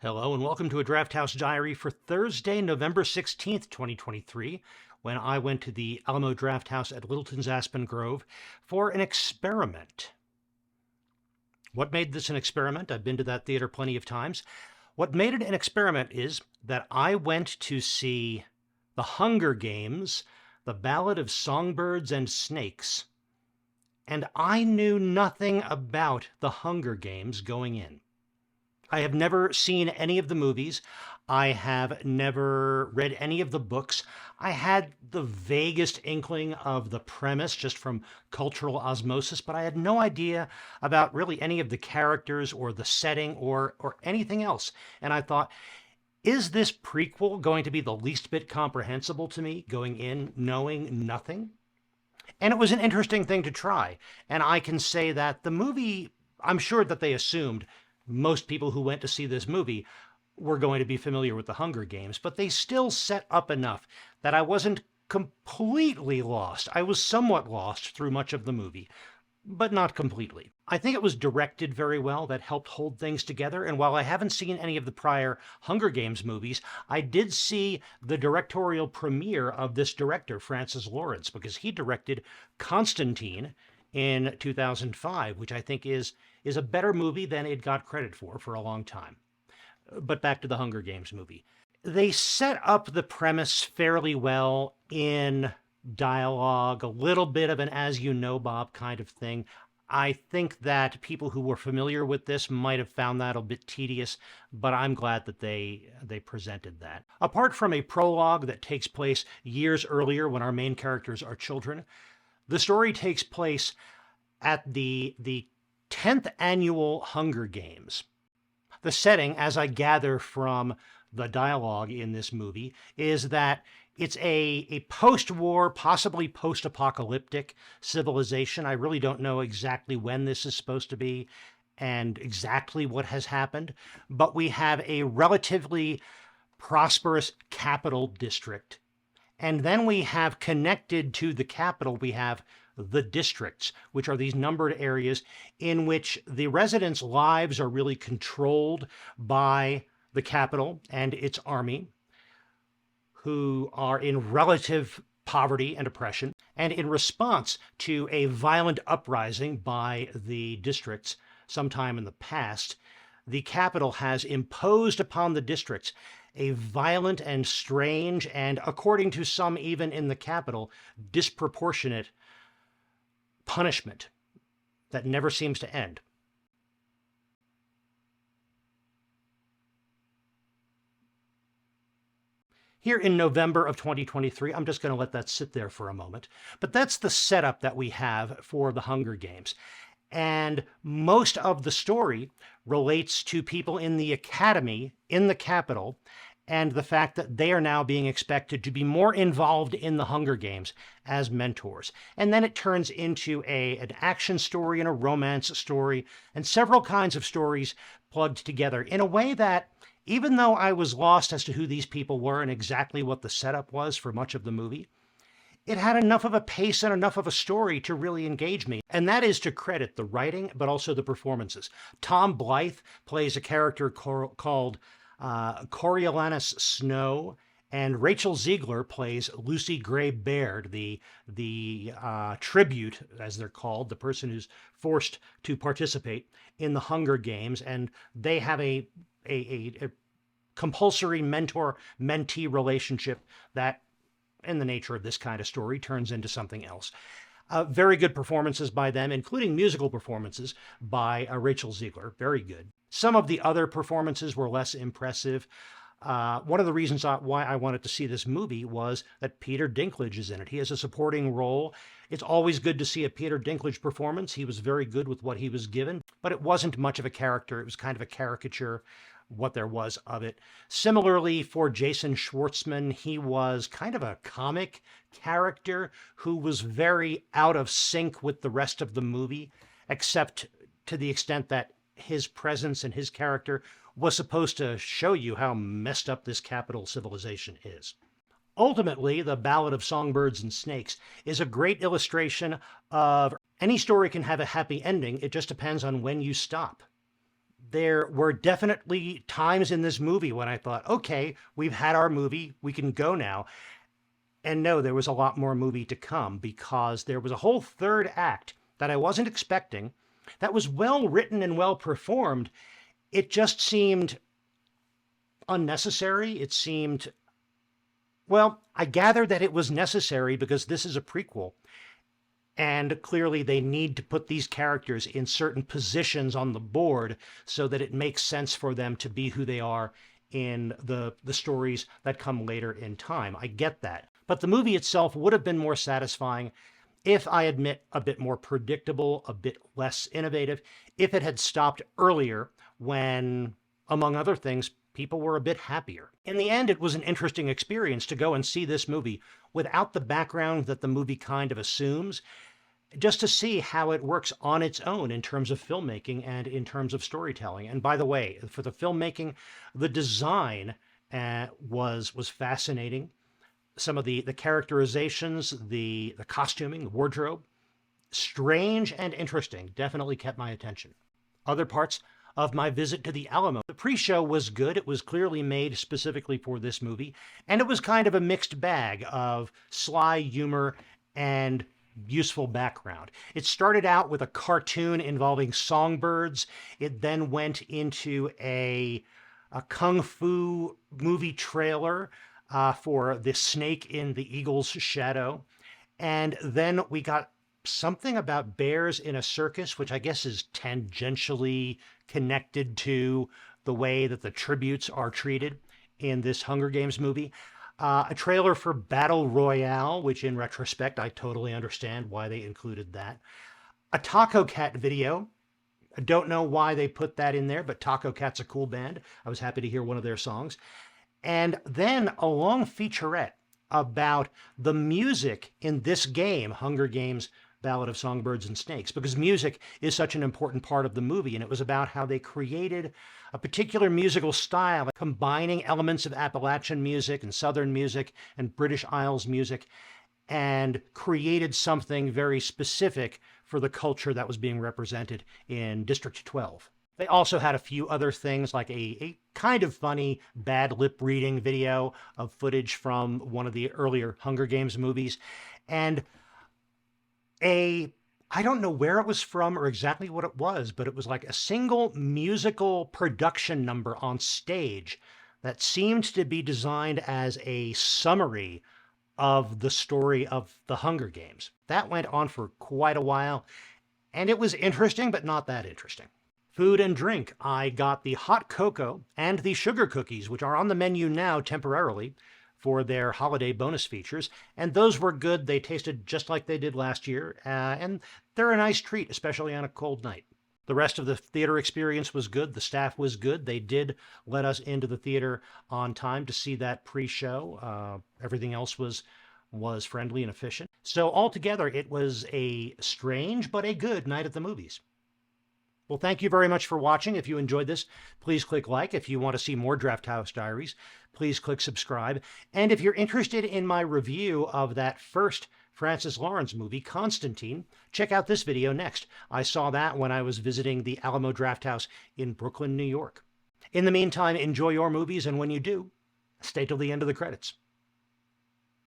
Hello and welcome to a Drafthouse Diary for Thursday, November 16th, 2023, when I went to the Alamo Drafthouse at Littleton's Aspen Grove for an experiment. What made this an experiment? I've been to that theater plenty of times. What made it an experiment is that I went to see The Hunger Games, The Ballad of Songbirds and Snakes, and I knew nothing about The Hunger Games going in. I have never seen any of the movies. I have never read any of the books. I had the vaguest inkling of the premise just from cultural osmosis, but I had no idea about really any of the characters or the setting or anything else. And I thought, is this prequel going to be the least bit comprehensible to me going in knowing nothing? And it was an interesting thing to try. And I can say that the movie, I'm sure that they assumed most people who went to see this movie were going to be familiar with the Hunger Games, but they still set up enough that I wasn't completely lost. I was somewhat lost through much of the movie, but not completely. I think it was directed very well. That helped hold things together. And while I haven't seen any of the prior Hunger Games movies, I did see the directorial premiere of this director, Francis Lawrence, because he directed Constantine in 2005, which I think is a better movie than it got credit for a long time. But back to the Hunger Games movie. They set up the premise fairly well in dialogue, a little bit of an as you know, Bob kind of thing. I think that people who were familiar with this might have found that a bit tedious, but I'm glad that they presented that. Apart from a prologue that takes place years earlier when our main characters are children, the story takes place at the 10th annual Hunger Games. The setting, as I gather from the dialogue in this movie, is that it's a post-war, possibly post-apocalyptic civilization. I really don't know exactly when this is supposed to be and exactly what has happened, but we have a relatively prosperous capital district. And then we have connected to the capital, we have the districts, which are these numbered areas in which the residents' lives are really controlled by the capital and its army, who are in relative poverty and oppression. And in response to a violent uprising by the districts sometime in the past, the capital has imposed upon the districts a violent and strange, and according to some even in the capital, disproportionate punishment that never seems to end. Here in November of 2023, I'm just going to let that sit there for a moment, but that's the setup that we have for the Hunger Games. And most of the story relates to people in the academy in the capital and the fact that they are now being expected to be more involved in the Hunger Games as mentors. And then it turns into an action story and a romance story and several kinds of stories plugged together in a way that, even though I was lost as to who these people were and exactly what the setup was for much of the movie, it had enough of a pace and enough of a story to really engage me. And that is to credit the writing, but also the performances. Tom Blythe plays a character called Coriolanus Snow, and Rachel Ziegler plays Lucy Gray Baird, the tribute, as they're called, the person who's forced to participate in the Hunger Games. And they have a compulsory mentor-mentee relationship that, in the nature of this kind of story, turns into something else. Very good performances by them, including musical performances by Rachel Ziegler. Very good. Some of the other performances were less impressive. One of the reasons why I wanted to see this movie was that Peter Dinklage is in it. He has a supporting role. It's always good to see a Peter Dinklage performance. He was very good with what he was given, but it wasn't much of a character. It was kind of a caricature, what there was of it. Similarly, for Jason Schwartzman, he was kind of a comic character who was very out of sync with the rest of the movie, except to the extent that his presence and his character was supposed to show you how messed up this capital civilization is. Ultimately, The Ballad of Songbirds and Snakes is a great illustration of any story can have a happy ending. It just depends on when you stop. There were definitely times in this movie when I thought, okay, we've had our movie, we can go now. And no, there was a lot more movie to come because there was a whole third act that I wasn't expecting that was well written and well performed. It just seemed unnecessary. It seemed, well, I gathered that it was necessary because this is a prequel. And clearly they need to put these characters in certain positions on the board so that it makes sense for them to be who they are in the stories that come later in time. I get that. But the movie itself would have been more satisfying if, I admit, a bit more predictable, a bit less innovative, if it had stopped earlier when, among other things, people were a bit happier. In the end, it was an interesting experience to go and see this movie without the background that the movie kind of assumes, just to see how it works on its own in terms of filmmaking and in terms of storytelling. And by the way, for the filmmaking, the design was fascinating. Some of the characterizations, the costuming, the wardrobe, strange and interesting, definitely kept my attention. Other parts of my visit to the Alamo. The pre-show was good. It was clearly made specifically for this movie, and it was kind of a mixed bag of sly humor and useful background. It started out with a cartoon involving songbirds. It then went into a kung fu movie trailer for the snake in the eagle's shadow. And then we got something about bears in a circus, which I guess is tangentially connected to the way that the tributes are treated in this Hunger Games movie. A trailer for Battle Royale, which in retrospect, I totally understand why they included that. A Taco Cat video. I don't know why they put that in there, but Taco Cat's a cool band. I was happy to hear one of their songs. And then a long featurette about the music in this game, Hunger Games, Ballad of Songbirds and Snakes, because music is such an important part of the movie, and it was about how they created a particular musical style, combining elements of Appalachian music and Southern music and British Isles music, and created something very specific for the culture that was being represented in District 12. They also had a few other things like a kind of funny bad lip reading video of footage from one of the earlier Hunger Games movies, and I don't know where it was from or exactly what it was, but it was like a single musical production number on stage that seemed to be designed as a summary of the story of the Hunger Games. That went on for quite a while, and it was interesting, but not that interesting. Food and drink. I got the hot cocoa and the sugar cookies, which are on the menu now temporarily for their holiday bonus features, and those were good. They tasted just like they did last year, and they're a nice treat, especially on a cold night. The rest of the theater experience was good. The staff was good. They did let us into the theater on time to see that pre-show. Everything else was friendly and efficient. So altogether, it was a strange but a good night at the movies. Well, thank you very much for watching. If you enjoyed this, please click like. If you want to see more Drafthouse Diaries, please click subscribe. And if you're interested in my review of that first Francis Lawrence movie, Constantine, check out this video next. I saw that when I was visiting the Alamo Drafthouse in Brooklyn, New York. In the meantime, enjoy your movies, and when you do, stay till the end of the credits.